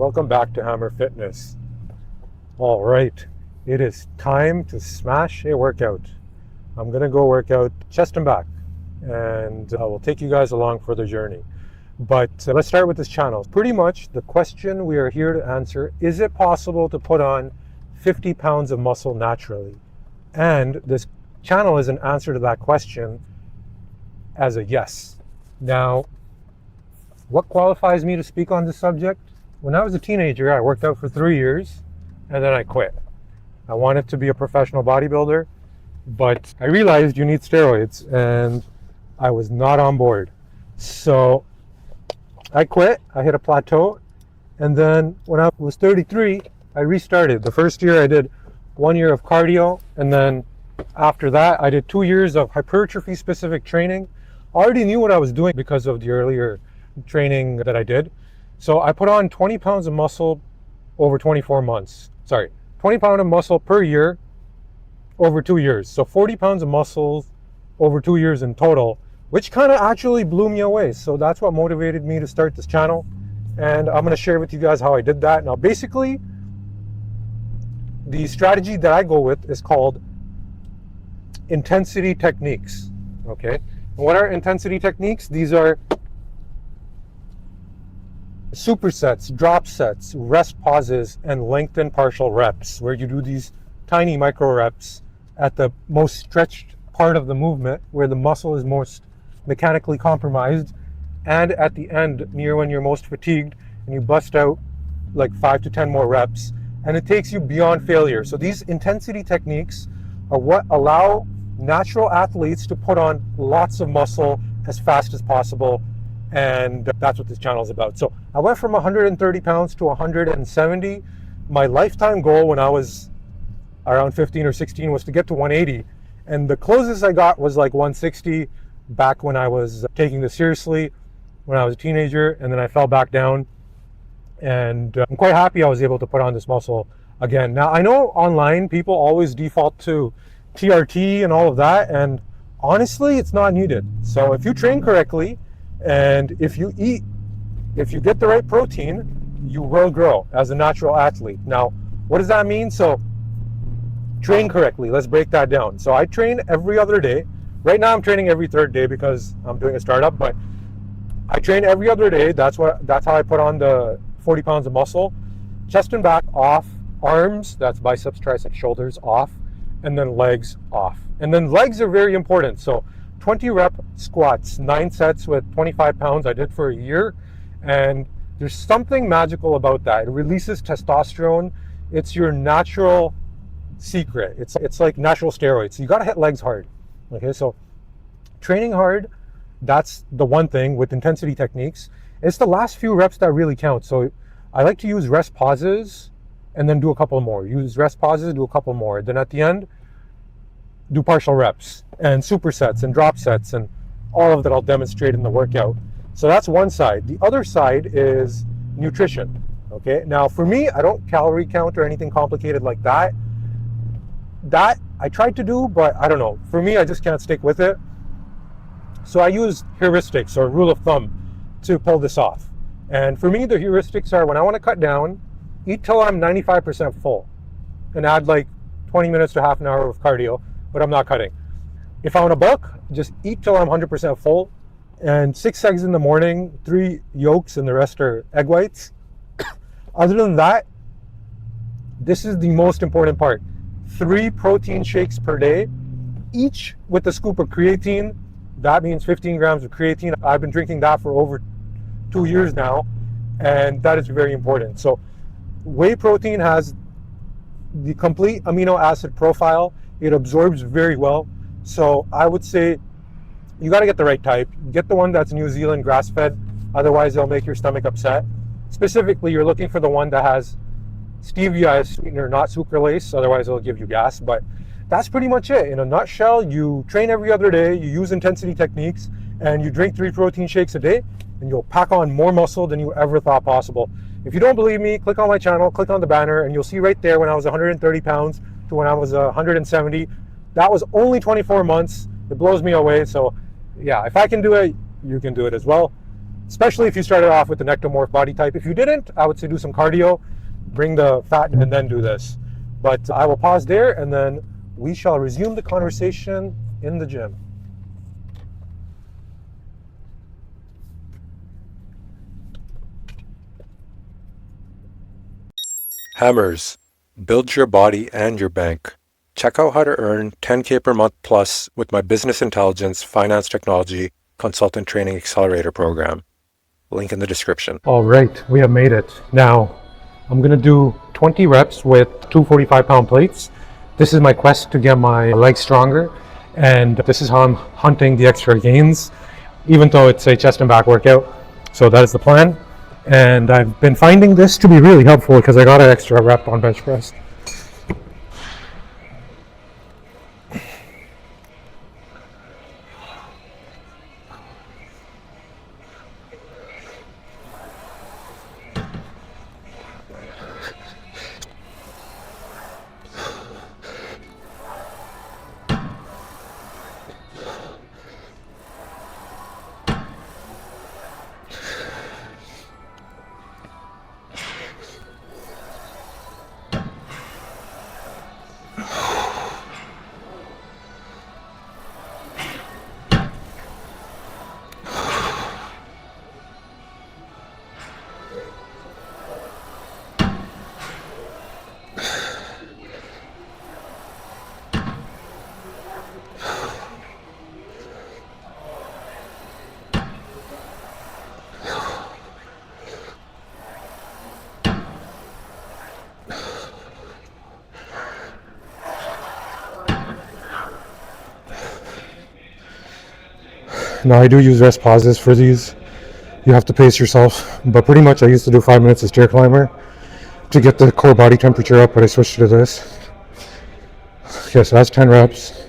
Welcome back to Hammer Fitness. All right, it is time to smash a workout. I'm gonna go work out chest and back, and I will take you guys along for the journey. But let's start with this channel. Pretty much the question we are here to answer, is it possible to put on 50 pounds of muscle naturally? And this channel is an answer to that question as a yes. Now, what qualifies me to speak on this subject? When I was a teenager, I worked out for 3 years and then I quit. I wanted to be a professional bodybuilder, but I realized you need steroids and I was not on board. So I quit, I hit a plateau, and then when I was 33, I restarted. The first year I did 1 year of cardio, and then after that I did 2 years of hypertrophy specific training. I already knew what I was doing because of the earlier training that I did. So I put on 20 pounds of muscle over 24 months. 20 pounds of muscle per year over 2 years. So 40 pounds of muscle over 2 years in total, which kind of actually blew me away. So that's what motivated me to start this channel. And I'm going to share with you guys how I did that. Now, basically, the strategy that I go with is called intensity techniques. Okay. And what are intensity techniques? These are supersets, drop sets, rest pauses, and lengthened partial reps, where you do these tiny micro reps at the most stretched part of the movement, where the muscle is most mechanically compromised, and at the end, near when you're most fatigued, and you bust out like 5 to 10 more reps, and it takes you beyond failure. So these intensity techniques are what allow natural athletes to put on lots of muscle as fast as possible. And that's what this channel is about. So I went from 130 pounds to 170. My lifetime goal when I was around 15 or 16 was to get to 180. And the closest I got was like 160 back when I was taking this seriously, when I was a teenager, and then I fell back down. And I'm quite happy I was able to put on this muscle again. Now, I know online people always default to TRT and all of that, and honestly, it's not needed. So if you train correctly, and if you get the right protein, you will grow as a natural athlete. Now, what does that mean? So train correctly. Let's break that down. So I train every other day. Right now I'm training every third day because I'm doing a startup, but I train every other day. That's how I put on the 40 pounds of muscle. Chest and back off, arms, that's biceps, triceps, shoulders off, and then legs off. And then legs are very important. So 20 rep squats, 9 sets with 25 pounds I did for a year. And there's something magical about that. It releases testosterone. It's your natural secret. It's like natural steroids. So you gotta hit legs hard. Okay, so training hard, that's the one thing with intensity techniques. It's the last few reps that really count. So I like to use rest pauses and then do a couple more. Use rest pauses, do a couple more. Then at the end, do partial reps and supersets and drop sets, and all of that I'll demonstrate in the workout. So that's one side. The other side is nutrition. Okay, now for me, I don't calorie count or anything complicated like that. That I tried to do, but I don't know. For me, I just can't stick with it. So I use heuristics, or rule of thumb, to pull this off. And for me, the heuristics are when I want to cut down, eat till I'm 95% full and add like 20 minutes to half an hour of cardio, but I'm not cutting. If I want to bulk, just eat till I'm 100% full, and 6 eggs in the morning, 3 yolks, and the rest are egg whites. Other than that, this is the most important part. 3 protein shakes per day, each with a scoop of creatine. That means 15 grams of creatine. I've been drinking that for over 2 years now, and that is very important. So whey protein has the complete amino acid profile. It absorbs very well. So I would say you got to get the right type. Get the one that's New Zealand grass-fed. Otherwise, it'll make your stomach upset. Specifically, you're looking for the one that has stevia as sweetener, not sucralose. Otherwise, it'll give you gas. But that's pretty much it. In a nutshell, you train every other day, you use intensity techniques, and you drink 3 protein shakes a day, and you'll pack on more muscle than you ever thought possible. If you don't believe me, click on my channel, click on the banner, and you'll see right there when I was 130 pounds to when I was 170. That was only 24 months. It blows me away. So yeah, if I can do it, you can do it as well. especially if you started off with the nectomorph body type. If you didn't, I would say do some cardio, bring the fat, and then do this. But I will pause there, and then we shall resume the conversation in the gym. Hammers. Build your body and your bank. Check out how to earn $10K per month plus with my Business Intelligence Finance Technology Consultant Training Accelerator program. Link in the description. All right, we have made it. Now, I'm gonna do 20 reps with two 45-pound plates. This is my quest to get my legs stronger, and this is how I'm hunting the extra gains, even though it's a chest and back workout. So that is the plan. And I've been finding this to be really helpful because I got an extra rep on bench press. Now I do use rest pauses for these. You have to pace yourself, but pretty much I used to do 5 minutes of stair climber to get the core body temperature up, but I switched to this. Okay, so that's 10 reps.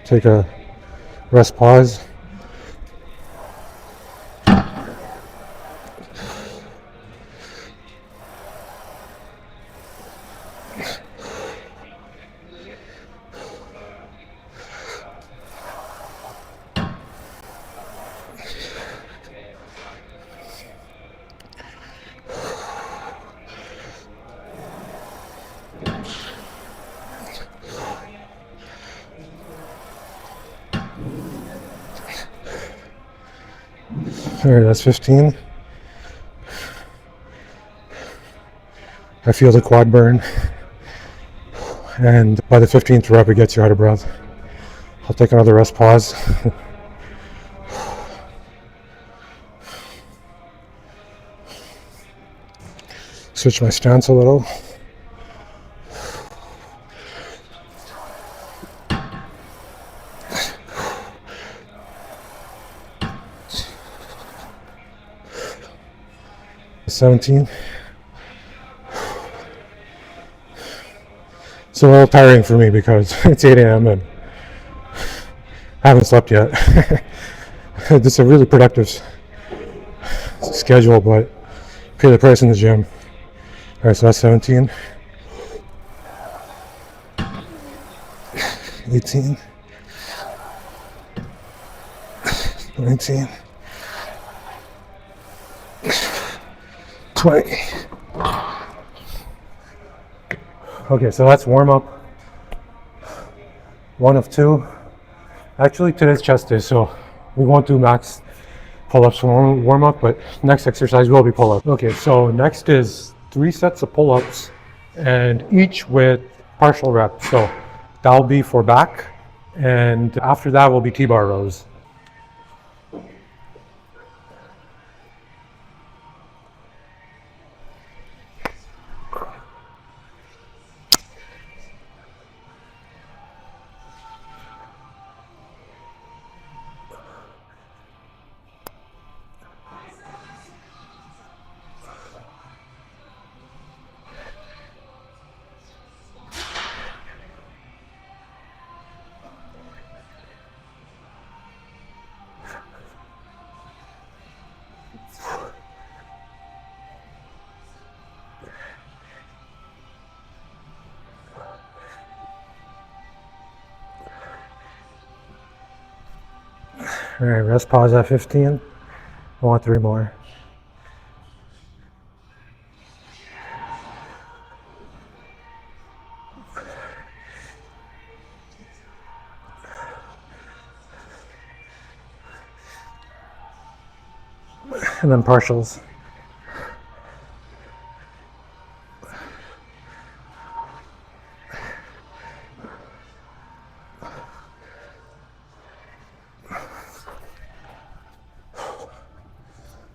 Take a rest pause. All right, that's 15. I feel the quad burn, and by the 15th rep it gets you out of breath. I'll take another rest pause. Switch my stance a little. $17. It's a little tiring for me because it's 8 a.m. and I haven't slept yet. This is a really productive schedule, but pay the price in the gym. All right, so that's 17. 18. 19. 20. Okay, so that's warm up. 1 of 2. Actually, today's chest day, so we won't do max pull-ups for warm up, but next exercise will be pull-up. Okay, so next is 3 sets of pull-ups, and each with partial reps. So that'll be for back, and after that will be T-bar rows. All right, rest pause at 15. I want 3 more. And then partials.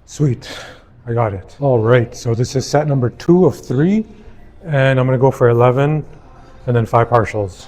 Sweet, I got it. All right, so this is set number 2 of 3, and I'm gonna go for 11 and then 5 partials.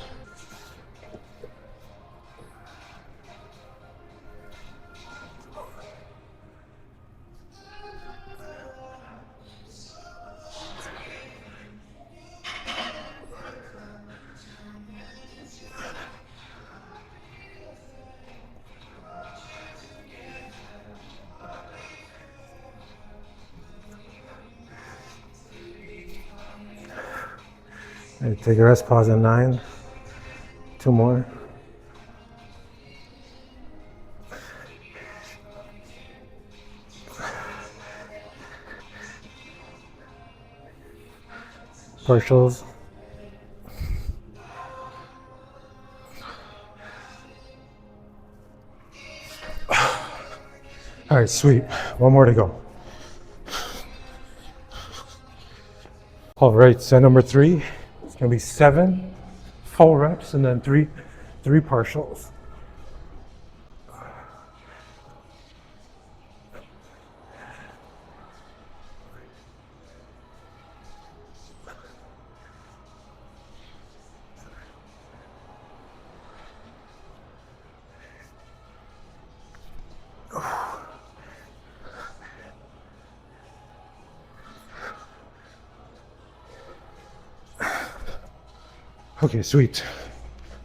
Right, take a rest pause at 9. 2 more. Partials. All right, sweet. 1 more to go. All right, set number 3. It's gonna be 7 full reps and then three partials. Okay, sweet.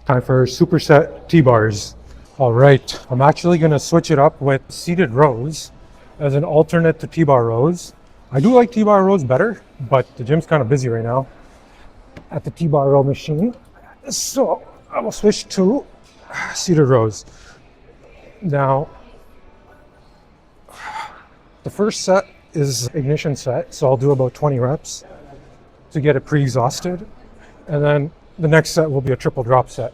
Time for superset T-bars. All right, I'm actually gonna switch it up with seated rows as an alternate to T-bar rows. I do like T-bar rows better, but the gym's kind of busy right now at the T-bar row machine. So I will switch to seated rows. Now, the first set is ignition set, so I'll do about 20 reps to get it pre-exhausted. And then the next set will be a triple drop set.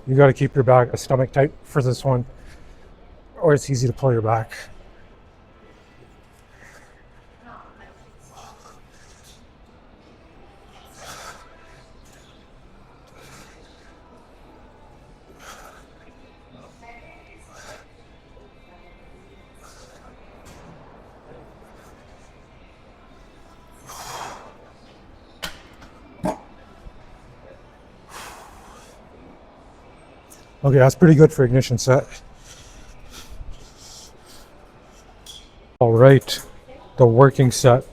You got to keep your back, stomach tight for this one, or it's easy to pull your back. Okay, that's pretty good for ignition set. All right, the working set.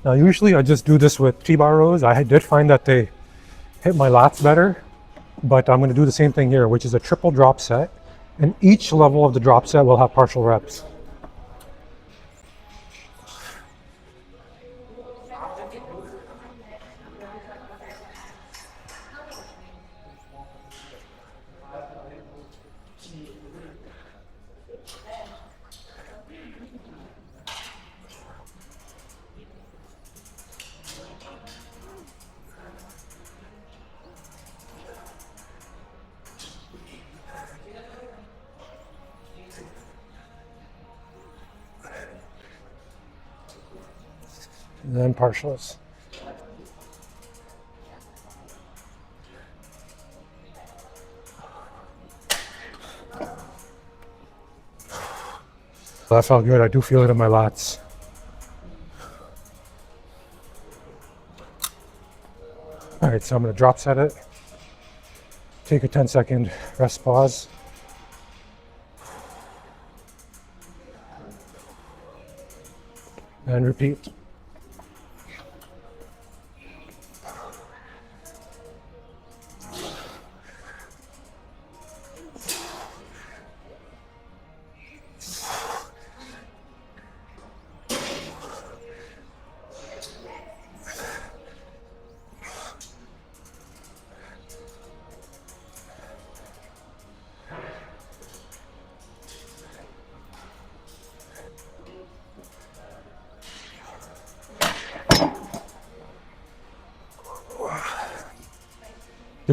Now usually I just do this with T-bar rows. I did find that they hit my lats better, but I'm gonna do the same thing here, which is a triple drop set. And each level of the drop set will have partial reps. And then partials. That felt good. I do feel it in my lats. All right, so I'm gonna drop set it. Take a 10-second rest pause. And repeat.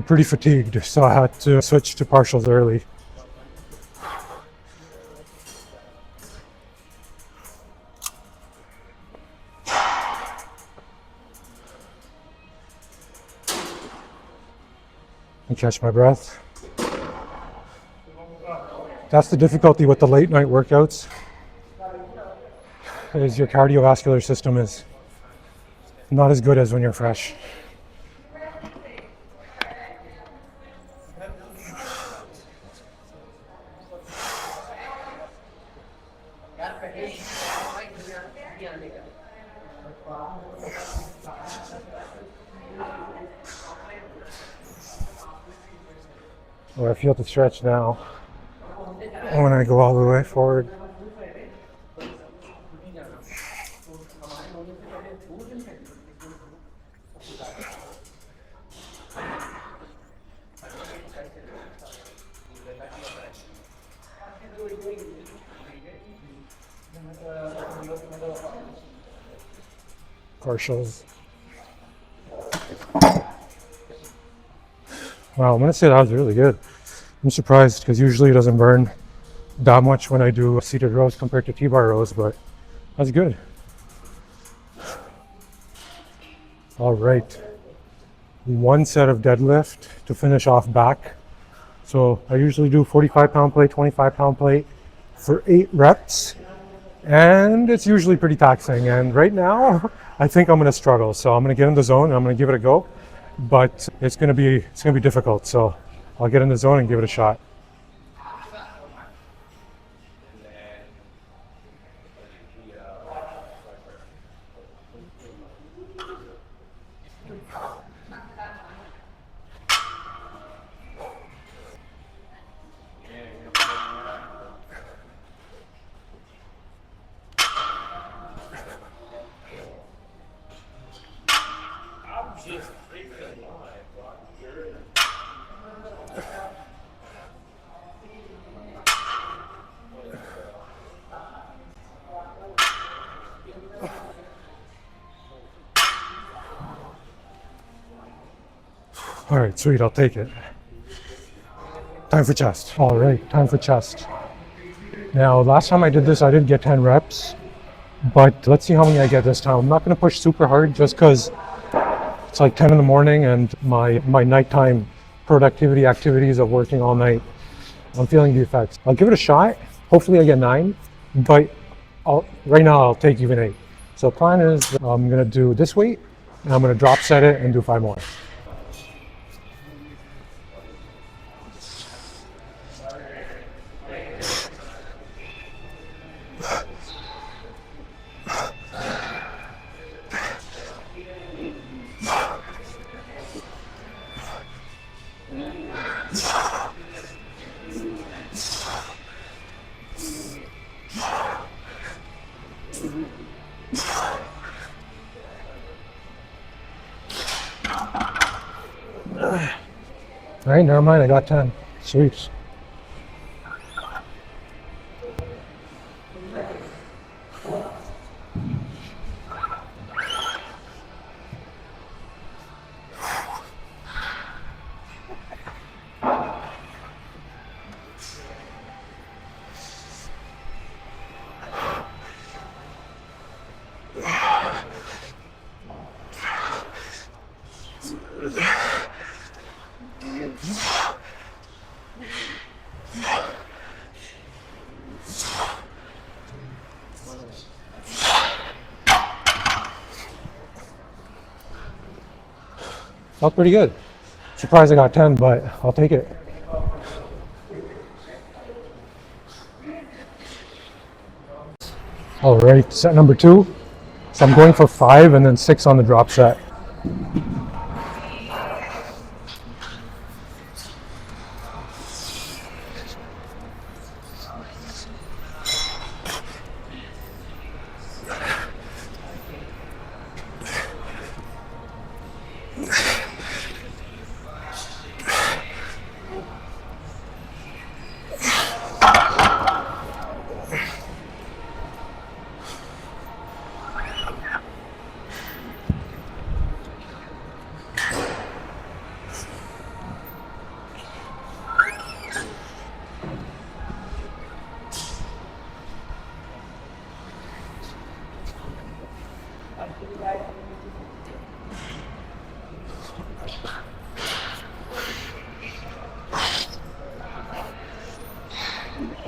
They're pretty fatigued, so I had to switch to partials early. And catch my breath. That's the difficulty with the late night workouts, is your cardiovascular system is not as good as when you're fresh. Oh, I feel the stretch now when I go all the way forward. Partials. Wow, I'm gonna say that was really good. I'm surprised because usually it doesn't burn that much when I do seated rows compared to T-bar rows, but that's good. All right, one set of deadlift to finish off back. So I usually do 45-pound plate, 25-pound plate for 8 reps, and it's usually pretty taxing. And right now, I think I'm gonna struggle. So I'm gonna get in the zone and I'm gonna give it a go, but it's gonna be difficult. So I'll get in the zone and give it a shot. All right, sweet, I'll take it. Time for chest. All right, time for chest. Now, last time I did this, I did get 10 reps, but let's see how many I get this time. I'm not gonna push super hard just because it's like 10 in the morning and my nighttime productivity activities of working all night, I'm feeling the effects. I'll give it a shot. Hopefully I get 9, but right now I'll take even 8. So the plan is I'm gonna do this weight and I'm gonna drop set it and do 5 more. All right, never mind, I got 10. Sweet. Felt pretty good. Surprised I got 10, but I'll take it. All right, set number 2. So I'm going for 5 and then 6 on the drop set.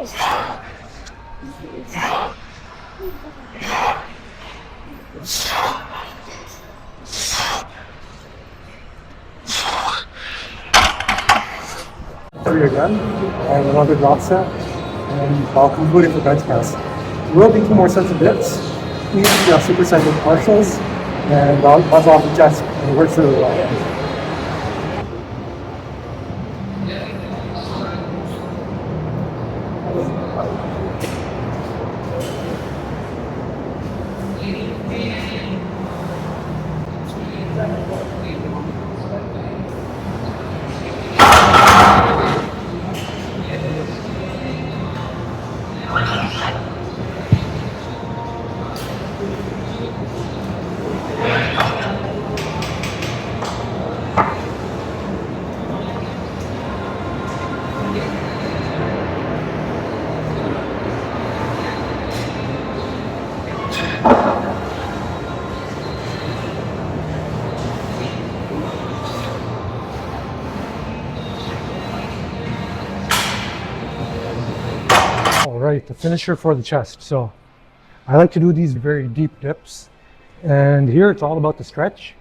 Three again, and another drop set, and I'll conclude it for bench press. We'll be 2 more sets of dips, each superset with partials, and I'll buzz off the chest, and it works really well. Alright, the finisher for the chest. So I like to do these very deep dips, and here it's all about the stretch.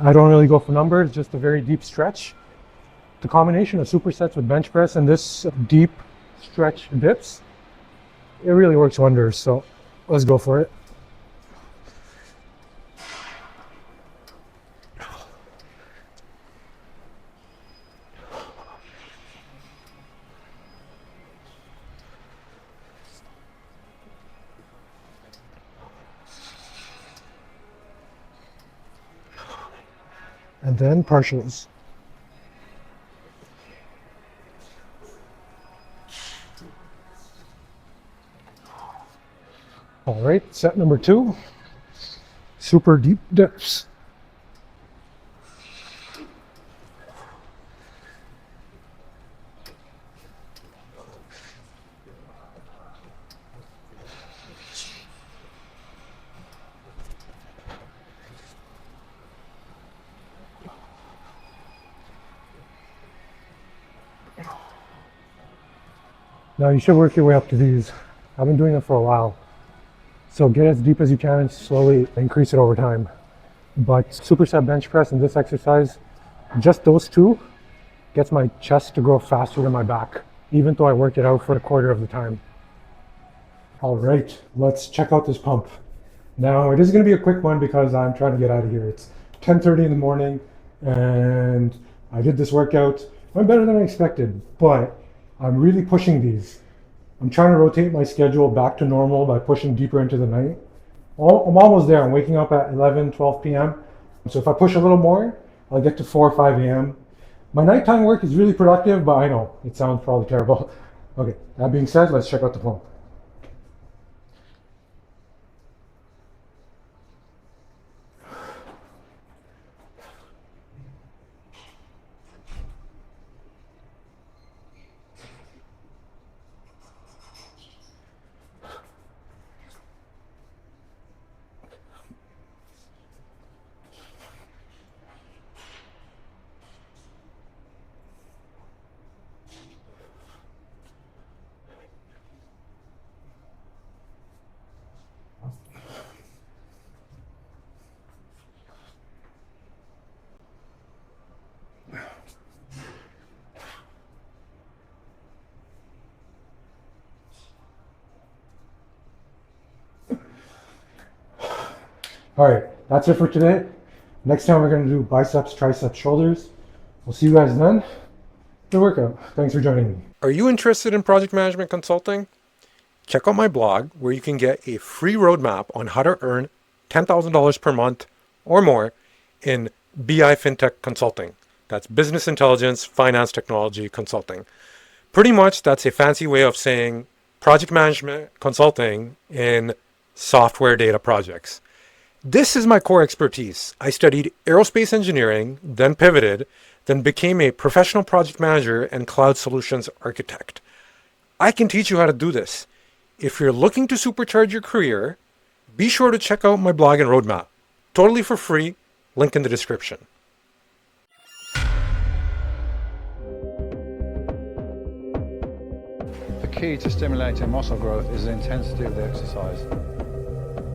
I don't really go for numbers, just a very deep stretch. The combination of supersets with bench press and this deep stretch dips, it really works wonders. So let's go for it. And then partials. All right, set number 2, super deep dips. Now you should work your way up to these. I've been doing it for a while. So get as deep as you can and slowly increase it over time. But superset bench press and this exercise, just those 2 gets my chest to grow faster than my back, even though I work it out for a quarter of the time. All right, let's check out this pump. Now it is going to be a quick one because I'm trying to get out of here. It's 10:30 in the morning and I did this workout. Went better than I expected, but I'm really pushing these. I'm trying to rotate my schedule back to normal by pushing deeper into the night. I'm almost there. I'm waking up at 11, 12 p.m. So if I push a little more, I'll get to 4 or 5 a.m. My nighttime work is really productive, but I know it sounds probably terrible. Okay, that being said, let's check out the pump. All right, that's it for today. Next time we're going to do biceps, triceps, shoulders. We'll see you guys then. Good workout. Thanks for joining me. Are you interested in project management consulting? Check out my blog where you can get a free roadmap on how to earn $10,000 per month or more in BI-FinTech consulting. That's business intelligence, finance technology consulting. Pretty much that's a fancy way of saying project management consulting in software data projects. This is my core expertise. I studied aerospace engineering, then pivoted, then became a professional project manager and cloud solutions architect. I can teach you how to do this. If you're looking to supercharge your career, be sure to check out my blog and roadmap. Totally for free, link in the description. The key to stimulating muscle growth is the intensity of the exercise.